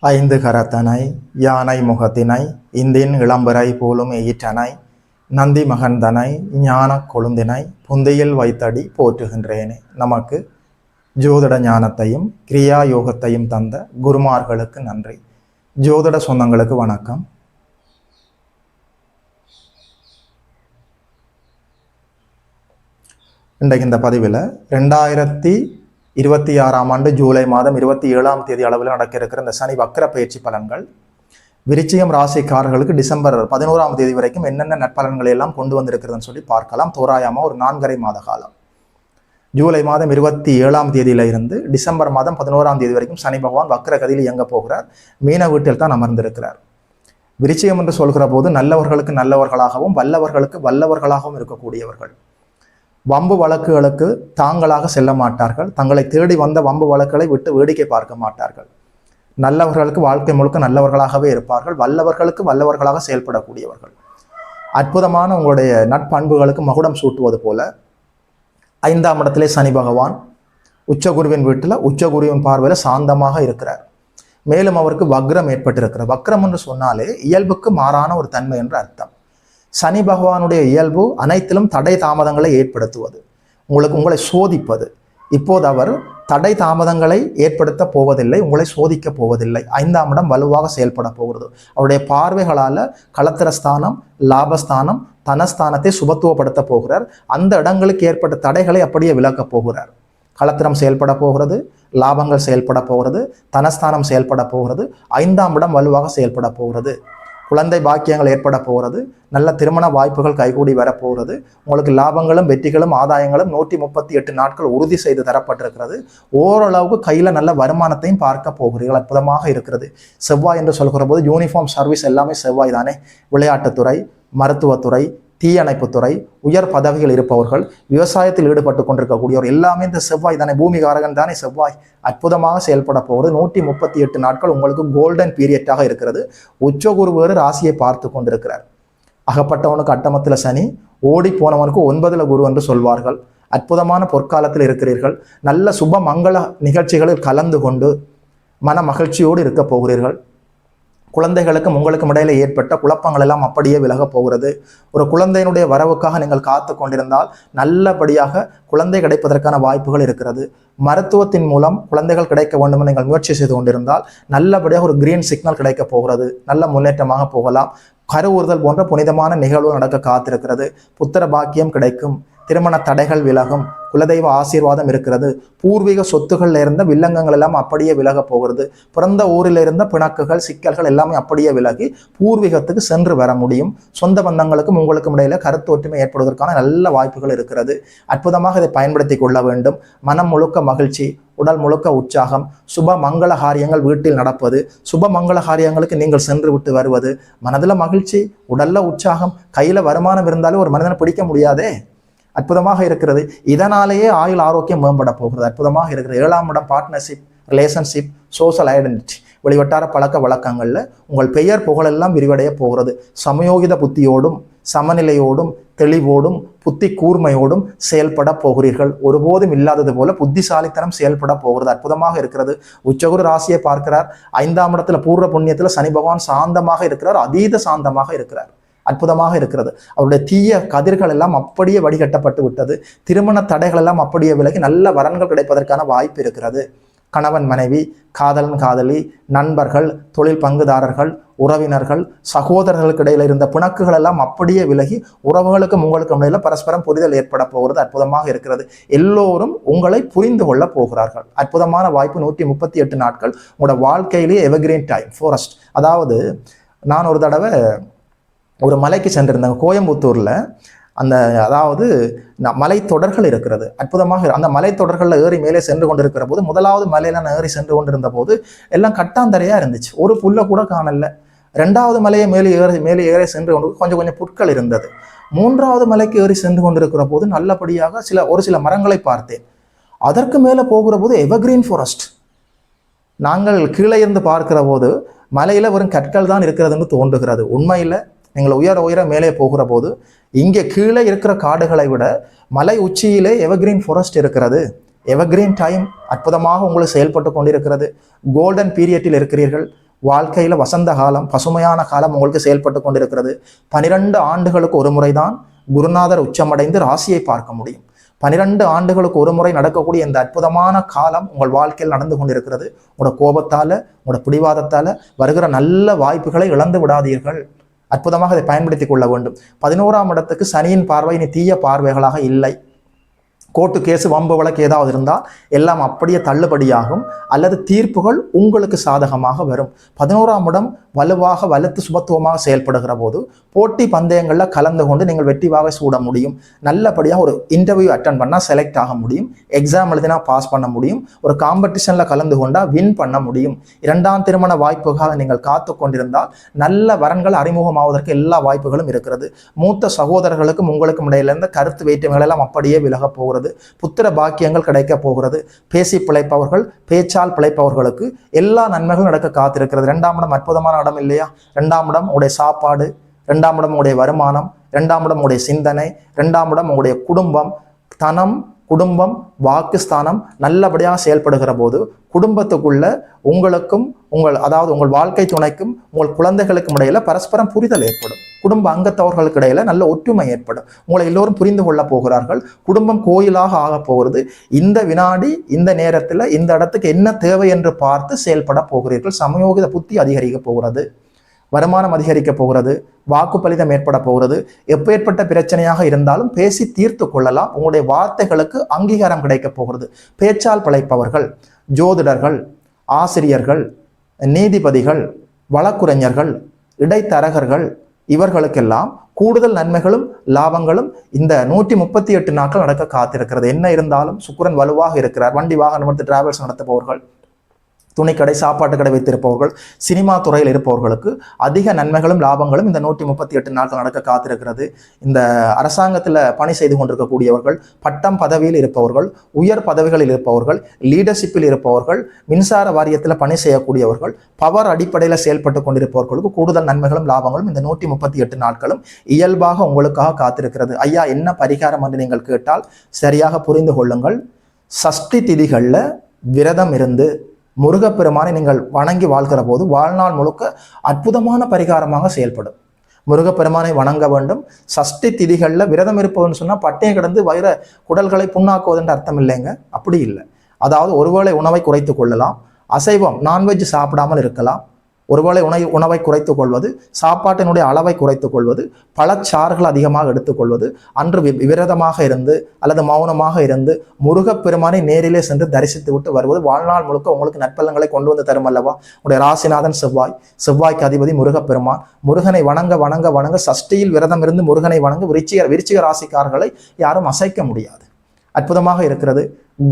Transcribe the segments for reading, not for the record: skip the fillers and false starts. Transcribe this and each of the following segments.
ஐந்து கரத்தனை யானை முகத்தினை இந்தின் இளம்பரை போலும் ஈற்றனை நந்தி மகந்தனை ஞான கொழுந்தினை புந்தையில் வைத்தடி போற்றுகின்றேனே. நமக்கு ஜோதிட ஞானத்தையும் கிரியா யோகத்தையும் தந்த குருமார்களுக்கு நன்றி. ஜோதிட சொந்தங்களுக்கு வணக்கம். இன்றைக்கு இந்த பதிவில் 2026ஆம் ஆண்டு ஜூலை மாதம் 27ஆம் தேதி அளவில் நடக்க இருக்கிற இந்த சனி வக்ர பயிற்சி பலன்கள் விருச்சிகம் ராசிக்காரர்களுக்கு டிசம்பர் 11ஆம் தேதி வரைக்கும் என்னென்ன நற்பலன்களை எல்லாம் கொண்டு வந்திருக்கிறதுன்னு சொல்லி பார்க்கலாம். தோராயமாக ஒரு 4.5 மாத காலம், ஜூலை மாதம் 27ஆம் தேதியில இருந்து டிசம்பர் மாதம் 11ஆம் தேதி வரைக்கும் சனி பகவான் வக்ர கதியில் இயங்க போகிறார். மீன வீட்டில் தான் அமர்ந்திருக்கிறார். விருச்சிகம் என்று சொல்கிற போது நல்லவர்களுக்கு நல்லவர்களாகவும் வல்லவர்களுக்கு வல்லவர்களாகவும் இருக்கக்கூடியவர்கள். வம்பு வழக்குகளுக்கு தாங்களாக செல்ல மாட்டார்கள். தங்களை தேடி வந்த வம்பு வழக்குகளை விட்டு வேடிக்கை பார்க்க மாட்டார்கள். நல்லவர்களுக்கு வாழ்க்கை முழுக்க நல்லவர்களாகவே இருப்பார்கள். வல்லவர்களுக்கு வல்லவர்களாக செயல்படக்கூடியவர்கள். அற்புதமான உங்களுடைய நட்பண்புகளுக்கு மகுடம் சூட்டுவது போல 5ஆம் இடத்திலே சனி பகவான் உச்சகுருவின் வீட்டில் உச்சகுருவின் பார்வையில் சாந்தமாக இருக்கிறார். மேலும் அவருக்கு வக்ரம் ஏற்பட்டிருக்கிறார். வக்ரம் என்று சொன்னாலே இயல்புக்கு மாறான ஒரு தன்மை என்று அர்த்தம். சனி பகவானுடைய இயல்பு அனைத்திலும் தடை தாமதங்களை ஏற்படுத்துவது, உங்களை சோதிப்பது. இப்போது அவர் தடை தாமதங்களை ஏற்படுத்த போவதில்லை, உங்களை சோதிக்க போவதில்லை. 5ஆம் இடம் வலுவாக செயல்பட போகிறது. அவருடைய பார்வைகளால் களத்திரஸ்தானம், லாபஸ்தானம், தனஸ்தானத்தை சுபத்துவப்படுத்த போகிறார். அந்த இடங்களுக்கு ஏற்பட்ட தடைகளை அப்படியே விலக்கப் போகிறார். களத்திரம் செயல்பட போகிறது, லாபங்கள் செயல்பட போகிறது, தனஸ்தானம் செயல்பட போகிறது, 5ஆம் இடம் வலுவாக செயல்பட போகிறது. குழந்தை பாக்கியங்கள் ஏற்பட போகிறது. நல்ல திருமண வாய்ப்புகள் கைகூடி வரப்போகிறது. உங்களுக்கு லாபங்களும் வெற்றிகளும் ஆதாயங்களும் 138 நாட்கள் உறுதி செய்து தரப்பட்டிருக்கிறது. ஓரளவுக்கு கையில் நல்ல வருமானத்தையும் பார்க்க போகிறீர்கள். அற்புதமாக இருக்கிறது. செவ்வாய் என்று சொல்கிற போது யூனிஃபார்ம் சர்வீஸ் எல்லாமே செவ்வாய் தானே. விளையாட்டுத்துறை, மருத்துவத்துறை, தீயணைப்புத்துறை, உயர் பதவிகள் இருப்பவர்கள், விவசாயத்தில் ஈடுபட்டு கொண்டிருக்கக்கூடியவர் எல்லாமே இந்த செவ்வாய் தானே. பூமிகாரகன் தானே செவ்வாய். அற்புதமாக செயல்பட போகிறது. 138 நாட்கள் உங்களுக்கு கோல்டன் பீரியட்டாக இருக்கிறது. உச்சகுரு வேறு ராசியை பார்த்து கொண்டிருக்கிறார். அகப்பட்டவனுக்கு அட்டமத்தில் சனி, ஓடி போனவனுக்கு 9ல் குரு என்று சொல்வார்கள். அற்புதமான பொற்காலத்தில் இருக்கிறீர்கள். நல்ல சுப மங்கள நிகழ்ச்சிகளில் கலந்து கொண்டு மன மகிழ்ச்சியோடு இருக்க போகிறீர்கள். குழந்தைகளுக்கும் உங்களுக்கும் இடையில ஏற்பட்ட குழப்பங்கள் எல்லாம் அப்படியே விலகப் போகிறது. ஒரு குழந்தையினுடைய வரவுக்காக நீங்கள் காத்து கொண்டிருந்தால் நல்லபடியாக குழந்தை கிடைப்பதற்கான வாய்ப்புகள் இருக்கிறது. மருத்துவத்தின் மூலம் குழந்தைகள் கிடைக்க வேண்டும் என்று நீங்கள் முயற்சி செய்து கொண்டிருந்தால் நல்லபடியாக ஒரு கிரீன் சிக்னல் கிடைக்க போகிறது. நல்ல முன்னேற்றமாக போகலாம். கருவுறுதல் போன்ற புனிதமான நிகழ்வுகள் நடக்க காத்திருக்கிறது. புத்திர பாக்கியம் கிடைக்கும். திருமண தடைகள் விலகும். குலதெய்வ ஆசீர்வாதம் இருக்கிறது. பூர்வீக சொத்துக்கள்ல இருந்த வில்லங்கங்கள் எல்லாம் அப்படியே விலக போகிறது. பிறந்த ஊரில் இருந்த பிணக்குகள், சிக்கல்கள் எல்லாமே அப்படியே விலகி பூர்வீகத்துக்கு சென்று வர முடியும். சொந்த பந்தங்களுக்கும் உங்களுக்கும் இடையில கருத்து ஒற்றுமை ஏற்படுவதற்கான நல்ல வாய்ப்புகள் இருக்கிறது. அற்புதமாக இதை பயன்படுத்தி கொள்ள வேண்டும். மனம் முழுக்க மகிழ்ச்சி, உடல் முழுக்க உற்சாகம், சுப மங்கள காரியங்கள் வீட்டில் நடப்பது, சுப மங்கள காரியங்களுக்கு நீங்கள் சென்று விட்டு வருவது, மனதில் மகிழ்ச்சி, உடல்ல உற்சாகம், கையில வருமானம் இருந்தாலும் ஒரு மனிதனை பிடிக்க முடியாதே. அற்புதமாக இருக்கிறது. இதனாலேயே ஆயுள் ஆரோக்கியம் மேம்பட போகிறது. அற்புதமாக இருக்கிறது. 7ஆம் இடம் பார்ட்னர்ஷிப், ரிலேஷன்ஷிப், சோஷியல் ஐடென்டிட்டி, வெளிவட்டார பழக்க வழக்கங்களில் உங்கள் பெயர் புகழெல்லாம் விரிவடைய போகிறது. சமயோகித புத்தியோடும் சமநிலையோடும் தெளிவோடும் புத்தி கூர்மையோடும் செயல்பட போகிறீர்கள். ஒருபோதும் இல்லாதது போல புத்திசாலித்தனம் செயல்பட போகிறது. அற்புதமாக இருக்கிறது. உச்சகுரு ராசியை பார்க்கிறார். 5ஆம் இடத்துல பூர்வ புண்ணியத்தில் சனி பகவான் சாந்தமாக இருக்கிறார். அதீத சாந்தமாக இருக்கிறார். அற்புதமாக இருக்கிறது. அவருடைய தீய கதிர்கள் எல்லாம் அப்படியே வடிகட்டப்பட்டு விட்டது. திருமண தடைகள் எல்லாம் அப்படியே விலகி நல்ல வரன்கள் கிடைப்பதற்கான வாய்ப்பு இருக்கிறது. கணவன் மனைவி, காதலன் காதலி, நண்பர்கள், தொழில் பங்குதாரர்கள், உறவினர்கள், சகோதரர்களுக்கு இடையில இருந்த பிணக்குகள் எல்லாம் அப்படியே விலகி உறவுகளுக்கும் உங்களுக்கும் இடையில பரஸ்பரம் புரிதல் ஏற்பட போகிறது. அற்புதமாக இருக்கிறது. எல்லோரும் உங்களை புரிந்து கொள்ள போகிறார்கள். அற்புதமான வாய்ப்பு. 138 நாட்கள் உங்களோட வாழ்க்கையிலேயே எவர்கிரீன் டைம், ஃபாரஸ்ட். அதாவது நான் ஒரு தடவை ஒரு மலைக்கு சென்றிருந்தாங்க. கோயம்புத்தூர்ல அதாவது மலைத்தொடர்கள் இருக்கிறது. அற்புதமாக அந்த மலைத்தொடர்களில் ஏறி மேலே சென்று கொண்டிருக்கிற போது, முதலாவது மலையில நான் ஏறி சென்று கொண்டிருந்த போது எல்லாம் கட்டாந்தரையா இருந்துச்சு. ஒரு புல்ல கூட காணல. 2வது மலையை மேலே ஏறி சென்று கொண்டு கொஞ்சம் கொஞ்சம் புற்கள் இருந்தது. 3வது மலைக்கு ஏறி சென்று கொண்டிருக்கிற போது நல்லபடியாக ஒரு சில மரங்களை பார்த்தேன். அதற்கு மேலே போகிற போது எவர்கிரீன் ஃபாரஸ்ட். நாங்கள் கீழே இருந்து பார்க்கிற போது மலையில வெறும் கற்கள் தான் இருக்கிறதுன்னு தோன்றுகிறது. உண்மையில் நீங்கள் உயர மேலே போகிற போது இங்கே கீழே இருக்கிற காடுகளை விட மலை உச்சியிலே எவர்கிரீன் ஃபாரஸ்ட் இருக்கிறது. எவர்கிரீன் டைம் அற்புதமாக உங்களுக்கு செயல்பட்டு கொண்டிருக்கிறது. கோல்டன் பீரியட்டில் இருக்கிறீர்கள். வாழ்க்கையில் வசந்த காலம், பசுமையான காலம் உங்களுக்கு செயல்பட்டு கொண்டிருக்கிறது. 12 ஆண்டுகளுக்கு ஒரு முறைதான் குருநாதர் உச்சமடைந்து ராசியை பார்க்க முடியும். 12 ஆண்டுகளுக்கு ஒரு முறை நடக்கக்கூடிய இந்த அற்புதமான காலம் உங்கள் வாழ்க்கையில் நடந்து கொண்டிருக்கிறது. உங்களோட கோபத்தால், உங்களோட பிடிவாதத்தால் வருகிற நல்ல வாய்ப்புகளை இழந்து விடாதீர்கள். அற்புதமாக அதை பயன்படுத்தி கொள்ள வேண்டும். 11ஆம் இடத்துக்கு சனியின் பார்வை இனி தீய பார்வைகளாக இல்லை. கோர்ட்டு கேஸு வம்பு வழக்கு ஏதாவது இருந்தால் எல்லாம் அப்படியே தள்ளுபடியாகும், அல்லது தீர்ப்புகள் உங்களுக்கு சாதகமாக வரும். 11ஆம் இடம் வலுவாக வலுத்து சுபத்துவமாக செயல்படுகிற போது போட்டி பந்தயங்களில் கலந்து கொண்டு நீங்கள் வெற்றிவாக சூட முடியும். நல்லபடியாக ஒரு இன்டர்வியூ அட்டன் பண்ணால் செலக்ட் ஆக முடியும். எக்ஸாம் எழுதினா பாஸ் பண்ண முடியும். ஒரு காம்படிஷனில் கலந்து கொண்டால் வின் பண்ண முடியும். 2ஆம் திருமண வாய்ப்புக்காக நீங்கள் காத்து கொண்டிருந்தால் நல்ல வரன்கள் அறிமுகமாவதற்கு எல்லா வாய்ப்புகளும் இருக்கிறது. மூத்த சகோதரர்களுக்கும் உங்களுக்கும் இடையிலிருந்த கருத்து வேற்றுமைகள் எல்லாம் அப்படியே விலகப் போகிறது. புத்திர பாக்கியங்கள் கிடைக்க போகிறது. பேசி பிழைப்பவர்கள், பேச்சால் பிழைப்பவர்களுக்கு எல்லா நன்மைகளும் நடக்க காத்திருக்கிறது. 2ஆம் இடம் அற்புதமான இடம் இல்லையா? 2ஆம் இடம் உங்களுடைய சாப்பாடு, 2ஆம் இடம் உங்களுடைய வருமானம், 2ஆம் இடம் உங்களுடைய சிந்தனை, 2ஆம் இடம் உங்களுடைய குடும்பம், தனம், குடும்பம், வாக்குஸ்தானம் நல்லபடியாக செயல்படுகிற போது குடும்பத்துக்குள்ள உங்களுக்கும் உங்கள் வாழ்க்கை துணைக்கும் உங்கள் குழந்தைகளுக்கும் இடையில பரஸ்பரம் புரிதல் ஏற்படும். குடும்ப அங்கத்தவர்களுக்கு இடையில நல்ல ஒற்றுமை ஏற்படும். உங்களை எல்லோரும் புரிந்து கொள்ள போகிறார்கள். குடும்பம் கோயிலாக ஆக போகிறது. இந்த வினாடி, இந்த நேரத்தில், இந்த இடத்துக்கு என்ன தேவை என்று பார்த்து செயல்பட போகிறீர்கள். சமயோகித புத்தி அதிகரிக்க போகிறது. வருமானம் அதிகரிக்க போகிறது. வாக்கு பலிதம் ஏற்பட போகிறது. எப்பேற்பட்ட பிரச்சனையாக இருந்தாலும் பேசி தீர்த்து கொள்ளலாம். உங்களுடைய வார்த்தைகளுக்கு அங்கீகாரம் கிடைக்க போகிறது. பேச்சால் பிழைப்பவர்கள், ஜோதிடர்கள், ஆசிரியர்கள், நீதிபதிகள், வழக்குரைஞர்கள், இடைத்தரகர்கள், இவர்களுக்கெல்லாம் கூடுதல் நன்மைகளும் லாபங்களும் இந்த 138 நாட்கள் நடக்க காத்திருக்கிறது. என்ன இருந்தாலும் சுக்கிரன் வலுவாக இருக்கிறார். வண்டி வாகனம் எடுத்து டிராவல்ஸ் நடத்துபவர்கள், துணிக்கடை, சாப்பாட்டு கடை வைத்திருப்பவர்கள், சினிமா துறையில் இருப்பவர்களுக்கு அதிக நன்மைகளும் லாபங்களும் இந்த 138 நாட்கள் நடக்க காத்திருக்கிறது. இந்த அரசாங்கத்தில் பணி செய்து கொண்டிருக்கக்கூடியவர்கள், பட்டம் பதவியில் இருப்பவர்கள், உயர் பதவிகளில் இருப்பவர்கள், லீடர்ஷிப்பில் இருப்பவர்கள், மின்சார வாரியத்தில் பணி செய்யக்கூடியவர்கள், பவர் அடிப்படையில் செயல்பட்டு கொண்டிருப்பவர்களுக்கு கூடுதல் நன்மைகளும் லாபங்களும் இந்த 138 நாட்களும் இயல்பாக உங்களுக்காக காத்திருக்கிறது. ஐயா, என்ன பரிகாரம் என்று நீங்கள் கேட்டால் சரியாக புரிந்து கொள்ளுங்கள். சஷ்டி திதிகளில் விரதம் இருந்து முருகப்பெருமானை நீங்கள் வணங்கி வாழ்கிற போது வாழ்நாள் முழுக்க அற்புதமான பரிகாரமாக செயல்படும். முருகப்பெருமானை வணங்க வேண்டும். சஷ்டி திதிகளில் விரதம் இருப்பதுன்னு சொன்னால் பட்டையை கிடந்து வயிற குடல்களை புண்ணாக்குவதுன்ற அர்த்தம் இல்லைங்க. அப்படி இல்லை. அதாவது ஒருவேளை உணவை குறைத்து கொள்ளலாம். அசைவம், நான்வெஜ் சாப்பிடாமல் இருக்கலாம். ஒருவேளை உணவை குறைத்துக் கொள்வது, சாப்பாட்டினுடைய அளவை குறைத்துக் கொள்வது, பழச்சாறுகள் அதிகமாக எடுத்துக்கொள்வது, அன்று விரதமாக இருந்து அல்லது மௌனமாக இருந்து முருகப்பெருமானை நேரிலே சென்று தரிசித்து விட்டு வருவது வாழ்நாள் முழுக்க உங்களுக்கு நற்பலன்களை கொண்டு வந்து தரும் அல்லவா? உடைய ராசிநாதன் செவ்வாய், செவ்வாய்க்கு அதிபதி முருகப்பெருமான். முருகனை வணங்க வணங்க வணங்க சஷ்டியில் விரதம் இருந்து முருகனை வணங்க விருச்சிக ராசிக்காரர்களை யாரும் அசைக்க முடியாது. அற்புதமாக இருக்கிறது.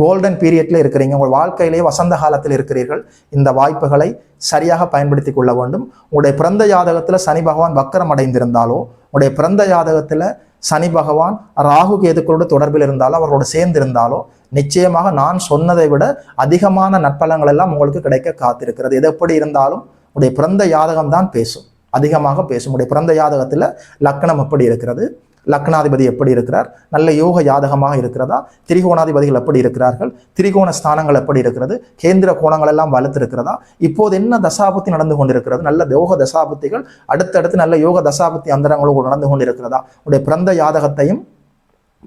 கோல்டன் பீரியட்ல இருக்கிறீங்க. உங்கள் வாழ்க்கையிலேயே வசந்த காலத்தில் இருக்கிறீர்கள். இந்த வாய்ப்புகளை சரியாக பயன்படுத்தி கொள்ள வேண்டும். உங்களுடைய பிறந்த ஜாதகத்தில் சனி பகவான் வக்கரம் அடைந்திருந்தாலோ, உங்களுடைய பிறந்த ஜாதகத்தில் சனி பகவான் ராகு கேதுக்களோடு தொடர்பில் இருந்தாலோ, அவர்களோடு சேர்ந்திருந்தாலோ நிச்சயமாக நான் சொன்னதை விட அதிகமான நற்பலங்கள் எல்லாம் உங்களுக்கு கிடைக்க காத்திருக்கிறது. எது எப்படி இருந்தாலும் உடைய பிறந்த ஜாதகம் தான் பேசும், அதிகமாக பேசும். உடைய பிறந்த ஜாதகத்தில் லக்னம் எப்படி இருக்கிறது, லக்னாதிபதி எப்படி இருக்கிறார், நல்ல யோக ஜாதகமாக இருக்கிறதா, திரிகோணாதிபதிகள் எப்படி இருக்கிறார்கள், திரிகோண ஸ்தானங்கள் எப்படி இருக்கிறது, கேந்திர கோணங்கள் எல்லாம் வலுத்திருக்கிறதா, இப்போது என்ன தசாபுத்தி நடந்து கொண்டிருக்கிறது, நல்ல யோக தசாபுத்திகள் அடுத்தடுத்து நல்ல யோக தசாபுத்தி அந்தரங்களோடு நடந்து கொண்டிருக்கிறதா, உடைய பிறந்த ஜாதகத்தையும்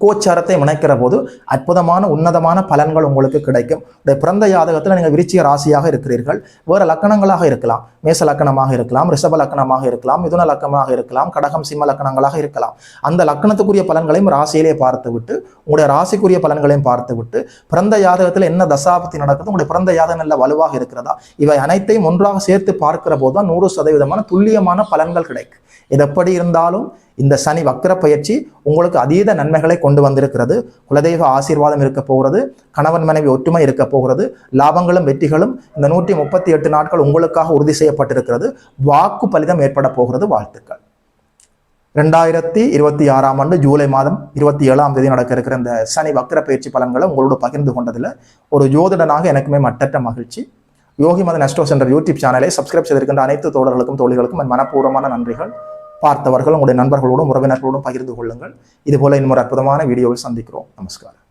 கோச்சாரத்தை இணைக்கிற போது அற்புதமான உன்னதமான பலன்கள் உங்களுக்கு கிடைக்கும். பிறந்த ஜாதகத்தில் நீங்கள் விருச்சிக ராசியாக இருக்கிறீர்கள். வேறு லக்கணங்களாக இருக்கலாம். மேச லக்கணமாக இருக்கலாம், ரிஷப லக்கணமாக இருக்கலாம், மிதுன லக்கணமாக இருக்கலாம், கடகம் சிம்ம லக்கணங்களாக இருக்கலாம். அந்த லக்கணத்துக்குரிய பலன்களையும் ராசியிலே பார்த்து விட்டு உங்களுடைய ராசிக்குரிய பலன்களையும் பார்த்து விட்டு பிறந்த ஜாதகத்தில் என்ன தசாபத்தி நடக்குது, உங்களுடைய பிறந்த ஜாதகம் நல்ல வலுவாக இருக்கிறதா, இவை அனைத்தையும் ஒன்றாக சேர்த்து பார்க்கிற போது தான் 100% துல்லியமான பலன்கள் கிடைக்கும். இது எப்படி இருந்தாலும் இந்த சனி வக்ர பயிற்சி உங்களுக்கு அதீத நன்மைகளை கொண்டு வந்திருக்கிறது. குலதெய்வ ஆசீர்வாதம் இருக்க போகிறது. கணவன் மனைவி ஒற்றுமை இருக்க போகிறது. லாபங்களும் வெற்றிகளும் இந்த 138 நாட்கள் உங்களுக்காக உறுதி செய்யப்பட்டிருக்கிறது. வாக்கு பலிதம் ஏற்பட போகிறது. வாழ்த்துக்கள். 2026ஆம் ஆண்டு ஜூலை மாதம் 27ஆம் தேதி நடக்க இருக்கிற இந்த சனி வக்ர பயிற்சி பலன்களை உங்களோட பகிர்ந்து கொண்டதில் ஒரு ஜோதிடனாக எனக்குமே மட்டற்ற மகிழ்ச்சி. யோகி மதன் அஸ்ட்ரோ சென்டர் யூடியூப் சேனலை சப்ஸ்கிரைப் செய்திருக்கின்ற அனைத்து தோழர்களுக்கும் தோழிகளுக்கும் என் மனப்பூர்வமான நன்றிகள். பார்த்தவர்கள் உங்களுடைய நண்பர்களோடும் உறவினர்களோடும் பகிர்ந்து கொள்ளுங்கள். இதுபோல இன்னொரு அற்புதமான வீடியோவில் சந்திக்கிறோம். நமஸ்காரம்.